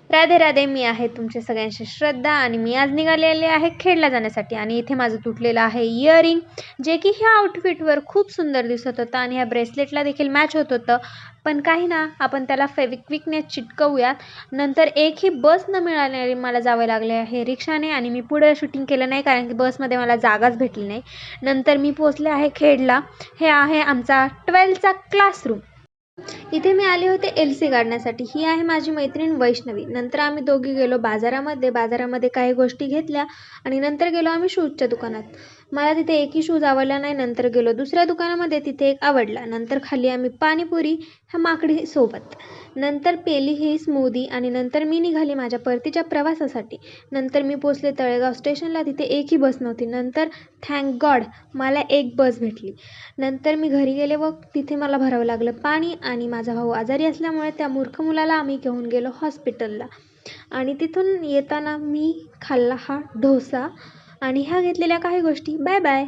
राधे राधे, मी आहे तुमच्या सगळ्यांची श्रद्धा आणि मी आज निघालेले आहे खेडला जाण्यासाठी. आणि इथे माझं तुटलेलं आहे इयरिंग, जे की ह्या आउटफिटवर खूप सुंदर दिसत होतं आणि ह्या ब्रेसलेटला देखील मॅच होत होतं. पण काही ना, आपण त्याला फेविक्विकने चिटकवूयात. नंतर एकही बस न मिळाल्याने मला जावे लागले आहे रिक्षाने आणि मी पुढे शूटिंग केलं नाही कारण की बसमध्ये मला जागाच भेटली नाही. नंतर मी पोचले आहे खेडला. हे आहे आमचा 12th क्लासरूम. इथे मी आले होते LC काढण्यासाठी. ही आहे माझी मैत्रीण वैष्णवी. नंतर आम्ही दोघी गेलो बाजारामध्ये काही गोष्टी घेतल्या आणि नंतर गेलो आम्ही शूजच्या दुकानात. मला तिथे एकही शूज आवडला नाही. नंतर गेलो दुसऱ्या दुकानामध्ये, तिथे एक आवडला. नंतर खाल्ली आम्ही पाणीपुरी ह्या माकडीसोबत. नंतर पेली ही स्मूदी आणि नंतर मी निघाली माझ्या परतीच्या प्रवासासाठी. नंतर मी पोचले तळेगाव स्टेशनला. तिथे एकही बस नव्हती. नंतर थँक गॉड मला एक बस भेटली. नंतर मी घरी गेले व तिथे मला भरावं लागलं पाणी आणि माझा भाऊ आजारी असल्यामुळे त्या मूर्ख मुलाला आम्ही घेऊन गेलो हॉस्पिटलला. आणि तिथून येताना मी खाल्ला हा डोसा आणि ह्या घेतलेल्या काही गोष्टी. Bye bye.